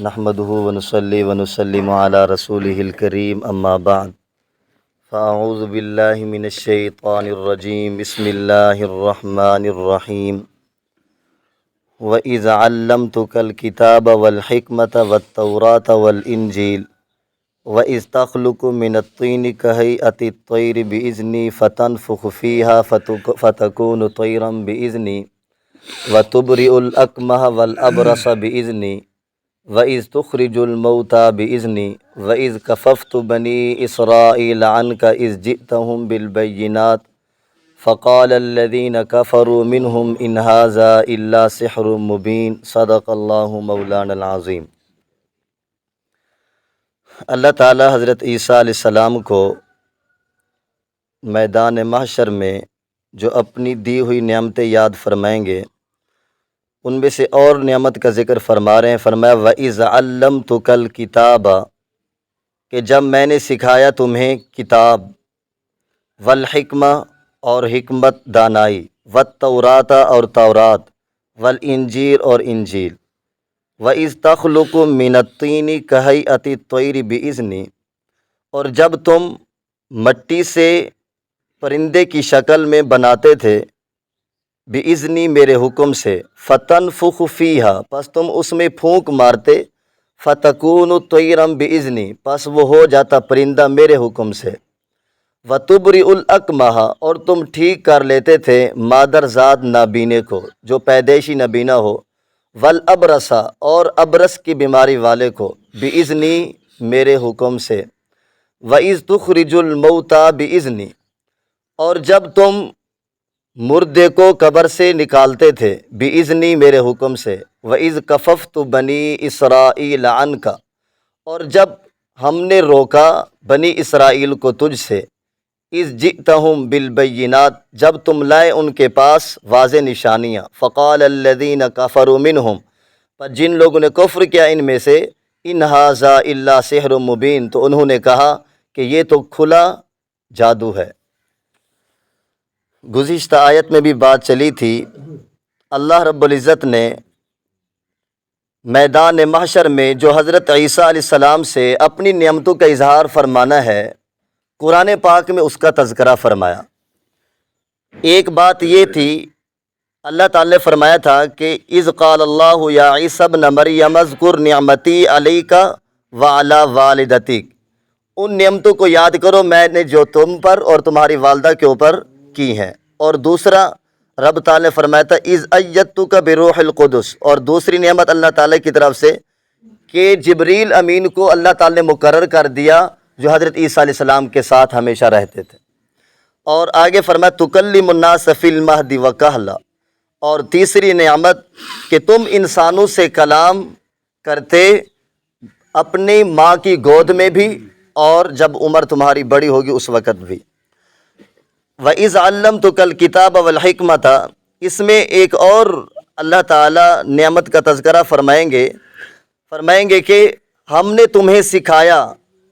نحمده ونصلي ونسلم على رسوله الكريم اما بعد فاعوذ بالله من الشيطان الرجيم بسم الله الرحمن الرحيم وَإِذْ عَلَّمْتُكَ الْكِتَابَ وَالْحِكْمَةَ وَالتَّوْرَاةَ وَالْإِنْجِيلَ وَإِذْ تَخْلُقُ مِنَ الطِّينِ كَهَيْئَةِ الطَّيْرِ بِإِذْنِي فَتَنفُخُ فِيهَا فَتَكُونُ طَيْرًا بِإِذْنِي وَتُبْرِئُ الْأَكْمَهَ وَالْأَبْرَصَ بِإِذْنِي وَإِذْ تُخْرِجُ الْمَوْتَى بِإِذْنِي وَإِذْ كَفَفْتُ بَنِي إِسْرَائِيلَ عَنْكَ إِذْ جِئْتَهُم بِالْبَيِّنَاتِ فقال الذين كفروا منهم إن هذا إلا سحر مبين صدق اللہ مولانا العظیم۔ اللہ تعالی حضرت عیسیٰ علیہ السلام کو میدان محشر میں جو اپنی دی ہوئی نعمتیں یاد فرمائیں گے، ان میں سے اور نعمت کا ذکر فرما رہے ہیں۔ فرمایا وَإِذْ عَلَّمْتُكَ الْكِتَابَ، کہ جب میں نے سکھایا تمہیں کتاب، والحکمہ اور حکمت دانائی، والتورات اور تورات، والانجیل اور انجیل، وَإِذْ تَخْلُقُ مِنَ الطِّينِ كَهَيْئَةِ الطَّيْرِ بِإِذْنِي، اور جب تم مٹی سے پرندے کی شکل میں بناتے تھے، بِإِذْنِی میرے حکم سے، فَتَنفُخُ فِیہا پس تم اس میں پھونک مارتے، فَتَکُونُ طَیْرًا بِإِذْنِی پس وہ ہو جاتا پرندہ میرے حکم سے، وَتُبْرِئُ الْأَکْمَہَ اور تم ٹھیک کر لیتے تھے مادرزاد نابینے کو جو پیدائشی نابینا ہو، والابرص اور ابرص کی بیماری والے کو، بِإِذْنِی میرے حکم سے، وَإِذْ تُخْرِجُ الْمَوْتَى بِإِذْنِی اور جب تم مردے کو قبر سے نکالتے تھے، بِإِذْنِی میرے حکم سے، وَإِذْ كَفَفْتُ بَنِي إِسْرَائِيلَ عَنْكَ اور جب ہم نے روکا بنی اسرائیل کو تجھ سے، اِذْ جِئْتَهُم بِالْبَيِّنَاتِ جب تم لائے ان کے پاس واضح نشانیاں، فقال الذین کفروا منہم پر جن لوگوں نے کفر کیا ان میں سے، ان ھذا الا سحر مبین تو انہوں نے کہا کہ یہ تو کھلا جادو ہے۔ گزشتہ آیت میں بھی بات چلی تھی، اللہ رب العزت نے میدان محشر میں جو حضرت عیسیٰ علیہ السلام سے اپنی نعمتوں کا اظہار فرمانا ہے، قرآن پاک میں اس کا تذکرہ فرمایا۔ ایک بات یہ تھی، اللہ تعالی نے فرمایا تھا کہ اذ قال اللہ یا عیسیٰ ابن مریم اذکر نعمتی علیک وعلی والدتک، ان نعمتوں کو یاد کرو میں نے جو تم پر اور تمہاری والدہ کے اوپر کی ہیں۔ اور دوسرا رب تعالی نے فرمایا تھا اذ ایدتک بروح القدس، اور دوسری نعمت اللہ تعالی کی طرف سے کہ جبریل امین کو اللہ تعالی نے مقرر کر دیا جو حضرت عیسیٰ علیہ السلام کے ساتھ ہمیشہ رہتے تھے۔ اور آگے فرمایا تکلم الناس فی المہد وکہلا، اور تیسری نعمت کہ تم انسانوں سے کلام کرتے اپنی ماں کی گود میں بھی اور جب عمر تمہاری بڑی ہوگی اس وقت بھی۔ وَإِذْ عَلَّمْتُكَ الْكِتَابَ وَالْحِکْمَةَ، اس میں ایک اور اللہ تعالی نعمت کا تذکرہ فرمائیں گے کہ ہم نے تمہیں سکھایا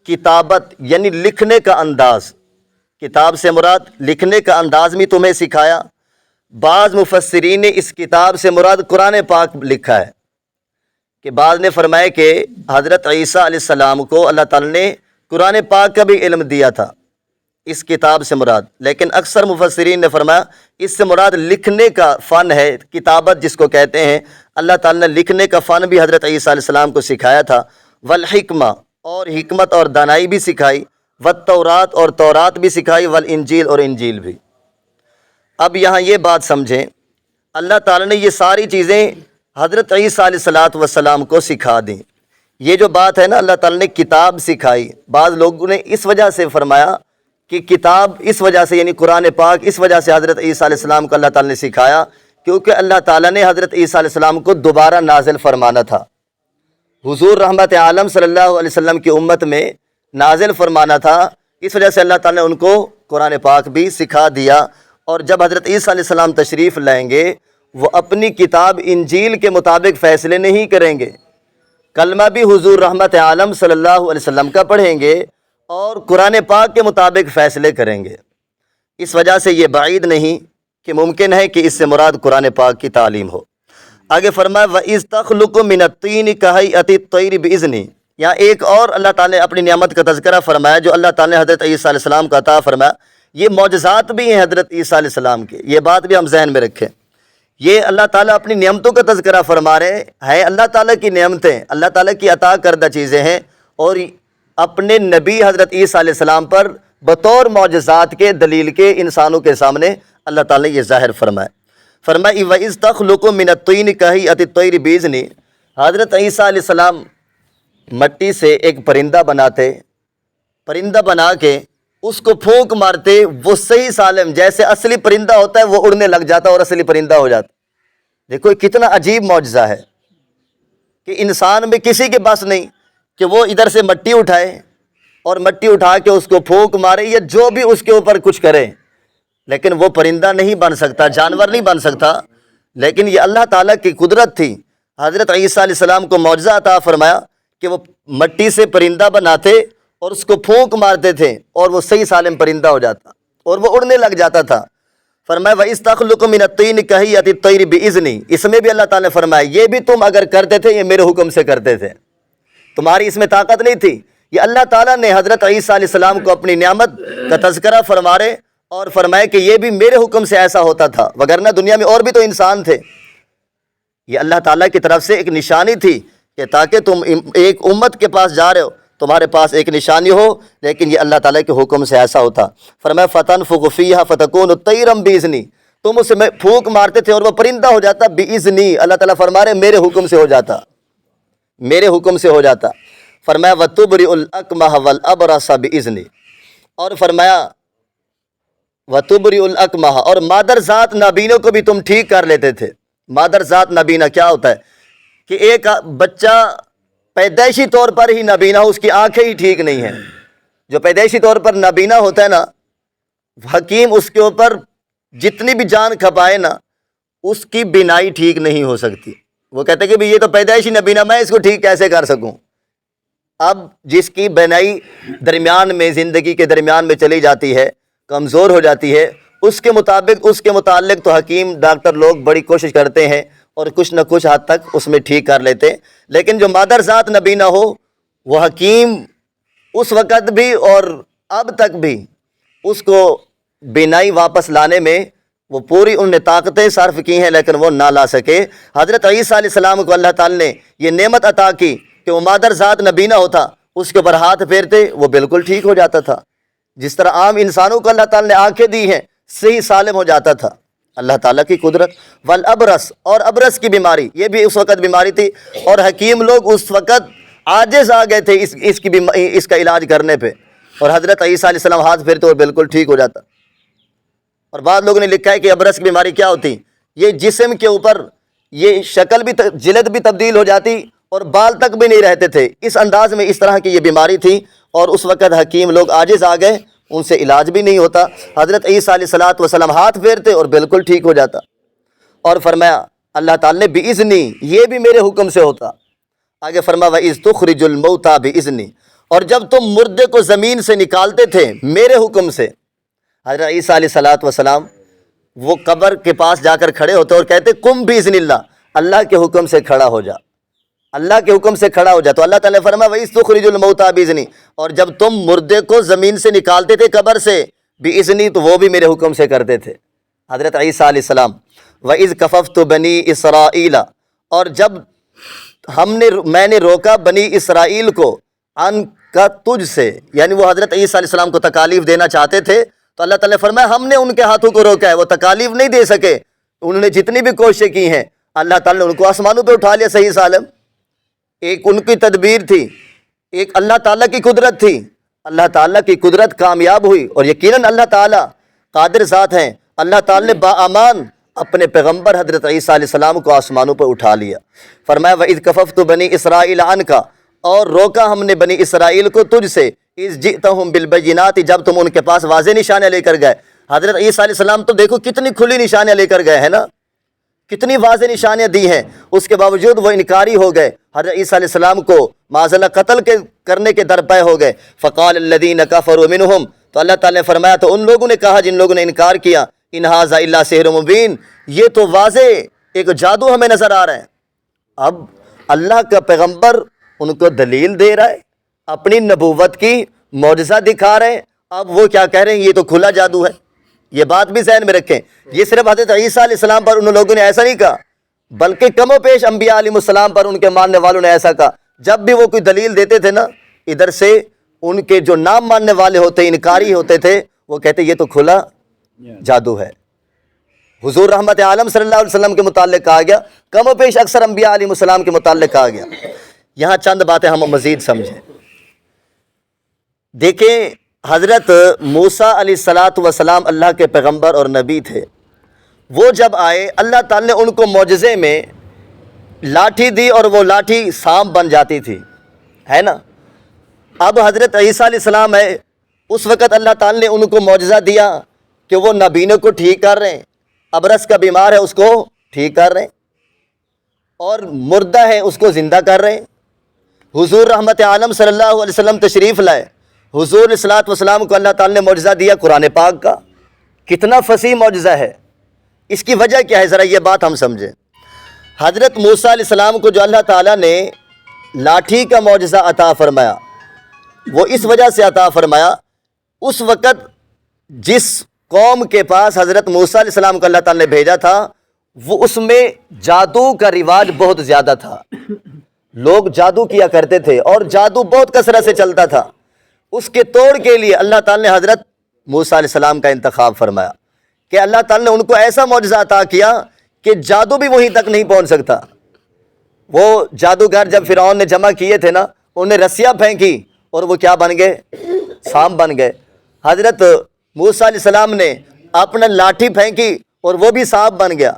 کتابت یعنی لکھنے کا انداز، کتاب سے مراد لکھنے کا انداز بھی تمہیں سکھایا۔ بعض مفسرین نے اس کتاب سے مراد قرآن پاک لکھا ہے، کہ بعض نے فرمایا کہ حضرت عیسیٰ علیہ السلام کو اللہ تعالی نے قرآن پاک کا بھی علم دیا تھا اس کتاب سے مراد، لیکن اکثر مفسرین نے فرمایا اس سے مراد لکھنے کا فن ہے، کتابت جس کو کہتے ہیں، اللہ تعالی نے لکھنے کا فن بھی حضرت عیسیٰ علیہ السلام کو سکھایا تھا، والحکمہ اور حکمت اور دانائی بھی سکھائی، والتورات اور تورات بھی سکھائی، والانجیل اور انجیل بھی۔ اب یہاں یہ بات سمجھیں، اللہ تعالی نے یہ ساری چیزیں حضرت عیسیٰ علیہ السلام کو سکھا دیں۔ یہ جو بات ہے نا اللہ تعالی نے کتاب سکھائی، بعض لوگوں نے اس وجہ سے فرمایا کہ کتاب اس وجہ سے یعنی قرآن پاک اس وجہ سے حضرت عیسیٰ علیہ السلام کو اللہ تعالی نے سکھایا کیونکہ اللہ تعالی نے حضرت عیسیٰ علیہ السلام کو دوبارہ نازل فرمانا تھا، حضور رحمت عالم صلی اللہ علیہ وسلم کی امت میں نازل فرمانا تھا، اس وجہ سے اللہ تعالی نے ان کو قرآن پاک بھی سکھا دیا۔ اور جب حضرت عیسیٰ علیہ السلام تشریف لائیں گے وہ اپنی کتاب انجیل کے مطابق فیصلے نہیں کریں گے، کلمہ بھی حضور رحمت عالم صلی اللہ علیہ وسلم کا پڑھیں گے اور قرآن پاک کے مطابق فیصلے کریں گے۔ اس وجہ سے یہ بعید نہیں کہ ممکن ہے کہ اس سے مراد قرآن پاک کی تعلیم ہو۔ آگے فرمایا وَإِذْ تَخْلُقُ مِنَ الطِّينِ كَهَيْئَةِ الطَّيْرِ بِإِذْنِهِ، یہاں ایک اور اللہ تعالیٰ نے اپنی نعمت کا تذکرہ فرمایا جو اللہ تعالیٰ نے حضرت عیسیٰ علیہ السلام کا عطا فرمایا. یہ معجزات بھی ہیں حضرت عیسیٰ علیہ السلام کے، یہ بات بھی ہم ذہن میں رکھیں. یہ اللہ تعالیٰ اپنی نعمتوں کا تذکرہ فرما رہے ہیں، اللہ تعالیٰ کی نعمتیں، اللہ تعالیٰ کی عطا کردہ چیزیں ہیں، اور اپنے نبی حضرت عیسیٰ علیہ السلام پر بطور معجزات کے، دلیل کے، انسانوں کے سامنے اللہ تعالیٰ نے یہ ظاہر فرمایا. فرمایا وَإِذْ تَخْلُقُ مِنَ الطِّينِ كَهَيْئَةِ الطَّيْرِ بِإِذْنِهِ، حضرت عیسیٰ علیہ السلام مٹی سے ایک پرندہ بناتے، پرندہ بنا کے اس کو پھونک مارتے، وہ صحیح سالم جیسے اصلی پرندہ ہوتا ہے وہ اڑنے لگ جاتا اور اصلی پرندہ ہو جاتا. دیکھو یہ کتنا عجیب معجزہ ہے کہ انسان میں کسی کے بس نہیں کہ وہ ادھر سے مٹی اٹھائے اور مٹی اٹھا کے اس کو پھونک مارے یا جو بھی اس کے اوپر کچھ کرے، لیکن وہ پرندہ نہیں بن سکتا، جانور نہیں بن سکتا. لیکن یہ اللہ تعالیٰ کی قدرت تھی. حضرت عیسیٰ علیہ السلام کو معجزہ عطا فرمایا کہ وہ مٹی سے پرندہ بناتے اور اس کو پھونک مارتے تھے اور وہ صحیح سالم پرندہ ہو جاتا اور وہ اڑنے لگ جاتا تھا. فرمایا وَإِذْ تَخْلُقُ مِنَ الطِّينِ كَهَيْئَةِ الطَّيْرِ بِإِذْنِهِ، اس میں بھی اللہ تعالیٰ نے فرمایا یہ بھی تم اگر کرتے تھے یہ میرے حکم سے کرتے تھے، تمہاری اس میں طاقت نہیں تھی. یہ اللہ تعالیٰ نے حضرت عیسیٰ علیہ السلام کو اپنی نعمت کا تذکرہ فرما رہے اور فرمایا کہ یہ بھی میرے حکم سے ایسا ہوتا تھا، وگرنہ دنیا میں اور بھی تو انسان تھے. یہ اللہ تعالیٰ کی طرف سے ایک نشانی تھی کہ تاکہ تم ایک امت کے پاس جا رہے ہو، تمہارے پاس ایک نشانی ہو، لیکن یہ اللہ تعالیٰ کے حکم سے ایسا ہوتا. فرمایا فَتَنْفُخُ فِيهَا فَتَكُونُ طَيْرًا بِإِذْنِي، تم اس میں پھونک مارتے تھے اور وہ پرندہ ہو جاتا بِإِذْنِي، اللہ تعالیٰ فرما رہے میرے حکم سے ہو جاتا، میرے حکم سے ہو جاتا. فرمایا وَتُبْرِئُ الْأَكْمَحَ وَالْأَبْرَصَ بِإِذْنِي، اور فرمایا وَتُبْرِئُ الْأَكْمَحَ، اور مادر ذات نابینوں کو بھی تم ٹھیک کر لیتے تھے. مادر ذات نابینا کیا ہوتا ہے کہ ایک بچہ پیدائشی طور پر ہی نابینا ہو، اس کی آنکھیں ہی ٹھیک نہیں ہیں. جو پیدائشی طور پر نابینا ہوتا ہے نا، حکیم اس کے اوپر جتنی بھی جان کھپائے نا، اس کی بینائی ٹھیک نہیں ہو سکتی. وہ کہتے کہ بھی یہ تو پیدائشی نابینا، میں اس کو ٹھیک کیسے کر سکوں. اب جس کی بینائی درمیان میں، زندگی کے درمیان میں چلی جاتی ہے، کمزور ہو جاتی ہے، اس کے مطابق، اس کے متعلق تو حکیم ڈاکٹر لوگ بڑی کوشش کرتے ہیں اور کچھ نہ کچھ حد تک اس میں ٹھیک کر لیتے ہیں. لیکن جو مادر ذات نبینا ہو، وہ حکیم اس وقت بھی اور اب تک بھی اس کو بینائی واپس لانے میں وہ پوری انہوں نے طاقتیں صرف کی ہیں، لیکن وہ نہ لا سکے. حضرت عیسیٰ علیہ السلام کو اللہ تعالیٰ نے یہ نعمت عطا کی کہ وہ مادر ذات نبینا ہوتا، اس کے اوپر ہاتھ پھیرتے وہ بالکل ٹھیک ہو جاتا تھا. جس طرح عام انسانوں کو اللہ تعالیٰ نے آنکھیں دی ہیں، صحیح سالم ہو جاتا تھا. اللہ تعالیٰ کی قدرت. والابرس، اور ابرس کی بیماری، یہ بھی اس وقت بیماری تھی اور حکیم لوگ اس وقت عاجز آ گئے تھے اس کا علاج کرنے پہ، اور حضرت عیسیٰ علیہ السلام ہاتھ پھیرتے اور بالکل ٹھیک ہو جاتا. اور بعض لوگوں نے لکھا ہے کہ ابرس کی بیماری کیا ہوتی، یہ جسم کے اوپر یہ شکل بھی، جلد بھی تبدیل ہو جاتی اور بال تک بھی نہیں رہتے تھے. اس انداز میں اس طرح کی یہ بیماری تھی اور اس وقت حکیم لوگ عاجز آ گئے، ان سے علاج بھی نہیں ہوتا. حضرت عیسیٰ علیہ السلام ہاتھ پھیرتے اور بالکل ٹھیک ہو جاتا. اور فرمایا اللہ تعالیٰ نے بِإِذْنِی، یہ بھی میرے حکم سے ہوتا. آگے فرمایا وَإِذْ تُخْرِجُ الْمَوْتَى بِإِذْنِی، اور جب تم مردے کو زمین سے نکالتے تھے میرے حکم سے. حضرت عیسیٰ علیہ السلام وہ قبر کے پاس جا کر کھڑے ہوتے اور کہتے قم بِإِذْنِ اللہ، اللہ کے حکم سے کھڑا ہو جا، اللہ کے حکم سے کھڑا ہو جا. تو اللہ تعالیٰ نے فرمایا وَإِذْ تُخْرِجُ الْمَوْتَى بِإِذْنِی، اور جب تم مردے کو زمین سے نکالتے تھے قبر سے بِإِذْنِی، تو وہ بھی میرے حکم سے کرتے تھے. حضرت عیسیٰ علیہ السلام وَإِذْ كَفَفْتُ بَنِي إِسْرَائِيلَ، اور جب میں نے روکا بنی اسرائیل کو ان کا تجھ سے، یعنی وہ حضرت عیسیٰ علیہ السلام کو تکالیف دینا چاہتے تھے، تو اللہ تعالیٰ نے فرمایا ہم نے ان کے ہاتھوں کو روکا ہے، وہ تکالیف نہیں دے سکے. انہوں نے جتنی بھی کوششیں کی ہیں اللہ تعالیٰ نے ان کو آسمانوں پہ اٹھا لیا صحیح سالم. ایک ان کی تدبیر تھی، ایک اللہ تعالیٰ کی قدرت تھی. اللہ تعالیٰ کی قدرت کامیاب ہوئی اور یقیناً اللہ تعالیٰ قادر ذات ہیں. اللہ تعالیٰ نے باامان اپنے پیغمبر حضرت عیسیٰ علیہ السلام کو آسمانوں پر اٹھا لیا. فرمایا وَإِذْ كَفَفْتُ بَنِي إِسْرَائِيلَ عَنْكَ، اور روکا ہم نے بنی اسرائیل کو تجھ سے، اِذْ جِئْتَهُمْ بِالْبَيِّنَاتِ، جب تم ان کے پاس واضح نشانیاں لے کر گئے. حضرت عیسیٰ علیہ السلام تو دیکھو کتنی کھلی نشانیاں لے کر گئے ہیں نا، کتنی واضح نشانیاں دی ہیں، اس کے باوجود وہ انکاری ہو گئے. حضرت عیسیٰ علیہ السلام کو معاذ اللہ قتل کرنے کے درپے ہو گئے. فقال الذین کفروا منہم، تو اللہ تعالیٰ نے فرمایا تو ان لوگوں نے کہا جن لوگوں نے انکار کیا، ان ھذا الا سحر مبین، یہ تو واضح ایک جادو ہمیں نظر آ رہا ہے۔ اب اللہ کا پیغمبر ان کو دلیل دے رہا ہے، اپنی نبوت کی معجزہ دکھا رہے ہیں۔ اب وہ کیا کہہ رہے ہیں؟ یہ تو کھلا جادو ہے۔ یہ بات بھی ذہن میں رکھیں، یہ صرف حضرت عیسیٰ علیہ السلام پر ان لوگوں نے ایسا نہیں کہا، بلکہ کم و بیش انبیاء علیہ السلام پر ان کے ماننے والوں نے ایسا کہا۔ جب بھی وہ کوئی دلیل دیتے تھے نا، ادھر سے ان کے جو نام ماننے والے ہوتے، انکاری ہوتے تھے، وہ کہتے یہ تو کھلا جادو ہے۔ حضور رحمت عالم صلی اللہ علیہ وسلم کے متعلق کہا گیا، کم و بیش اکثر انبیاء علیہ السلام کے متعلق کہا گیا۔ یہاں چند باتیں ہم مزید سمجھیں۔ دیکھیں، حضرت موسیٰ علیہ السلام اللہ کے پیغمبر اور نبی تھے۔ وہ جب آئے، اللہ تعالی نے ان کو معجزے میں لاٹھی دی اور وہ لاٹھی سانپ بن جاتی تھی، ہے نا۔ اب حضرت عیسیٰ علیہ السلام ہے، اس وقت اللہ تعالی نے ان کو معجزہ دیا کہ وہ نابینا کو ٹھیک کر رہے ہیں، ابرص کا بیمار ہے اس کو ٹھیک کر رہے ہیں، اور مردہ ہے اس کو زندہ کر رہے ہیں۔ حضور رحمت عالم صلی اللہ علیہ وسلم تشریف لائے، حضور علیہ الصلوۃ والسلام کو اللہ تعالی نے معجزہ دیا قرآن پاک کا۔ کتنا فصیح معجزہ ہے، اس کی وجہ کیا ہے؟ ذرا یہ بات ہم سمجھیں۔ حضرت موسیٰ علیہ السلام کو جو اللہ تعالیٰ نے لاٹھی کا معجزہ عطا فرمایا، وہ اس وجہ سے عطا فرمایا، اس وقت جس قوم کے پاس حضرت موسیٰ علیہ السلام کو اللہ تعالیٰ نے بھیجا تھا، وہ اس میں جادو کا رواج بہت زیادہ تھا، لوگ جادو کیا کرتے تھے اور جادو بہت کثرت سے چلتا تھا۔ اس کے توڑ کے لیے اللہ تعالیٰ نے حضرت موسیٰ علیہ السلام کا انتخاب فرمایا کہ اللہ تعالیٰ نے ان کو ایسا معجزہ عطا کیا کہ جادو بھی وہیں تک نہیں پہنچ سکتا۔ وہ جادوگر جب فرعون نے جمع کیے تھے نا، انہوں نے رسیاں پھینکی اور وہ کیا بن گئے؟ سانپ بن گئے۔ حضرت موسیٰ علیہ السلام نے اپنا لاٹھی پھینکی اور وہ بھی سانپ بن گیا۔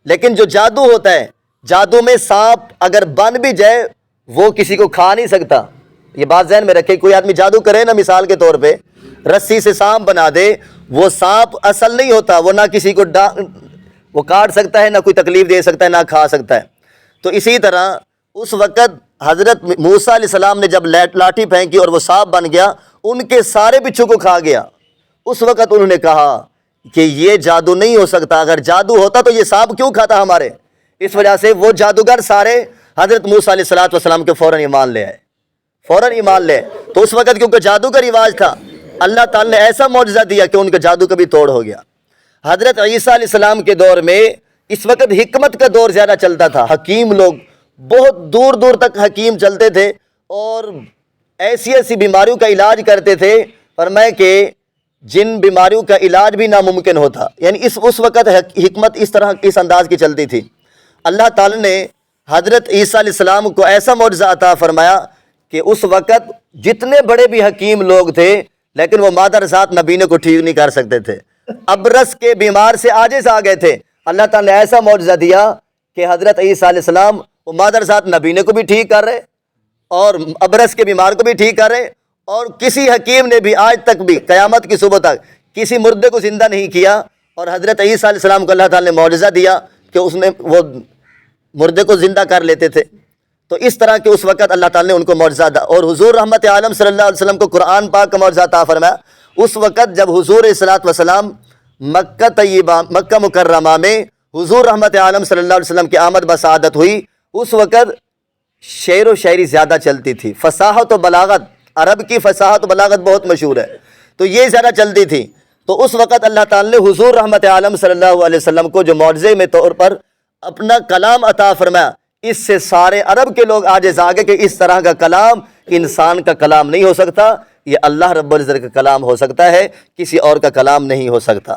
لیکن جو جادو ہوتا ہے، جادو میں سانپ اگر بن بھی جائے وہ کسی کو کھا نہیں سکتا۔ یہ بات ذہن میں رکھے، کوئی آدمی جادو کرے نا، مثال کے طور پہ رسی سے سانپ بنا دے، وہ سانپ اصل نہیں ہوتا، وہ نہ کسی کو وہ کاٹ سکتا ہے، نہ کوئی تکلیف دے سکتا ہے، نہ کھا سکتا ہے۔ تو اسی طرح اس وقت حضرت موسیٰ علیہ السلام نے جب لاٹھی پھینکی اور وہ سانپ بن گیا، ان کے سارے بچھو کو کھا گیا۔ اس وقت انہوں نے کہا کہ یہ جادو نہیں ہو سکتا، اگر جادو ہوتا تو یہ سانپ کیوں کھاتا ہمارے؟ اس وجہ سے وہ جادوگر سارے حضرت موسیٰ علیہ السلام کے فوراً ایمان لے آئے، فوراً ایمان لے۔ تو اس وقت کیونکہ جادو کا رواج تھا، اللہ تعالی نے ایسا معجزہ دیا کہ ان کا جادو کا بھی توڑ ہو گیا۔ حضرت عیسیٰ علیہ السلام کے دور میں اس وقت حکمت کا دور زیادہ چلتا تھا، حکیم لوگ بہت دور دور تک حکیم چلتے تھے اور ایسی ایسی بیماریوں کا علاج کرتے تھے، فرمایا کہ جن بیماریوں کا علاج بھی ناممکن ہوتا۔ یعنی اس وقت حکمت اس طرح اس انداز کی چلتی تھی۔ اللہ تعالی نے حضرت عیسیٰ علیہ السلام کو ایسا معجزہ عطا فرمایا کہ اس وقت جتنے بڑے بھی حکیم لوگ تھے، لیکن وہ مادر ذات نبینے کو ٹھیک نہیں کر سکتے تھے، ابرص کے بیمار سے عاجز آ گئے تھے۔ اللہ تعالی نے ایسا معجزہ دیا کہ حضرت عیسیٰ علیہ السلام وہ مادر ذات نبینے کو بھی ٹھیک کر رہے اور ابرص کے بیمار کو بھی ٹھیک کر رہے، اور کسی حکیم نے بھی آج تک بھی قیامت کی صبح تک کسی مردے کو زندہ نہیں کیا۔ اور حضرت عیسیٰ علیہ السلام کو اللہ تعالی نے معجزہ دیا کہ اس نے وہ مردے کو زندہ کر لیتے تھے۔ تو اس طرح کے اس وقت اللہ تعالی نے ان کو معجزہ دا، اور حضور رحمت عالم صلی اللہ علیہ وسلم کو قرآن پاک کا معجزہ عطا فرمایا۔ اس وقت جب حضور علیہ الصلوۃ والسلام مکہ طیبہ، مکہ مکرمہ میں حضور رحمت عالم صلی اللہ علیہ وسلم کی آمد بسعادت ہوئی، اس وقت شعر و شاعری زیادہ چلتی تھی، فصاحت و بلاغت، عرب کی فصاحت و بلاغت بہت مشہور ہے، تو یہ زیادہ چلتی تھی۔ تو اس وقت اللہ تعالی نے حضور رحمت عالم صلی اللہ علیہ وسلم کو جو معجزے میں طور پر اپنا کلام عطا فرمایا، اس سے سارے عرب کے لوگ عاجز آ گئے کہ اس طرح کا کلام انسان کا کلام نہیں ہو سکتا، یہ اللہ رب العزت کا کلام ہو سکتا ہے، کسی اور کا کلام نہیں ہو سکتا۔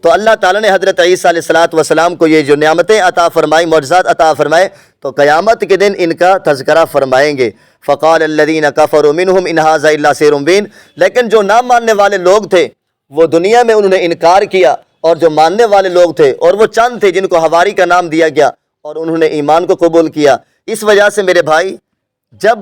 تو اللہ تعالیٰ نے حضرت عیسیٰ علیہ السلام کو یہ جو نعمتیں عطا فرمائی، معجزات عطا فرمائے، تو قیامت کے دن ان کا تذکرہ فرمائیں گے۔ فقال الذین کفروا منہم ان ھذا الا سحر مبین، لیکن جو نہ ماننے والے لوگ تھے وہ دنیا میں انہوں نے انکار کیا، اور جو ماننے والے لوگ تھے، اور وہ چند تھے جن کو حواری کا نام دیا گیا، اور انہوں نے ایمان کو قبول کیا۔ اس وجہ سے میرے بھائی، جب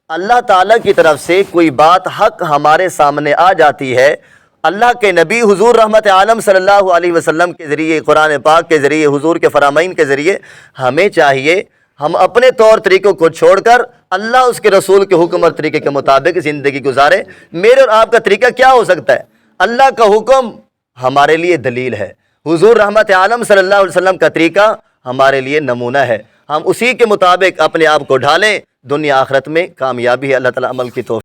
اللہ تعالیٰ کی طرف سے کوئی بات حق ہمارے سامنے آ جاتی ہے، اللہ کے نبی حضور رحمت عالم صلی اللہ علیہ وسلم کے ذریعے، قرآن پاک کے ذریعے، حضور کے فرامین کے ذریعے، ہمیں چاہیے ہم اپنے طور طریقوں کو چھوڑ کر اللہ اس کے رسول کے حکم اور طریقے کے مطابق زندگی گزارے۔ میرے اور آپ کا طریقہ کیا ہو سکتا ہے؟ اللہ کا حکم ہمارے لیے دلیل ہے، حضور رحمت عالم صلی اللہ علیہ وسلم کا طریقہ ہمارے لیے نمونہ ہے، ہم اسی کے مطابق اپنے آپ کو ڈھالیں، دنیا آخرت میں کامیابی ہے۔ اللہ تعالیٰ عمل کی توفیق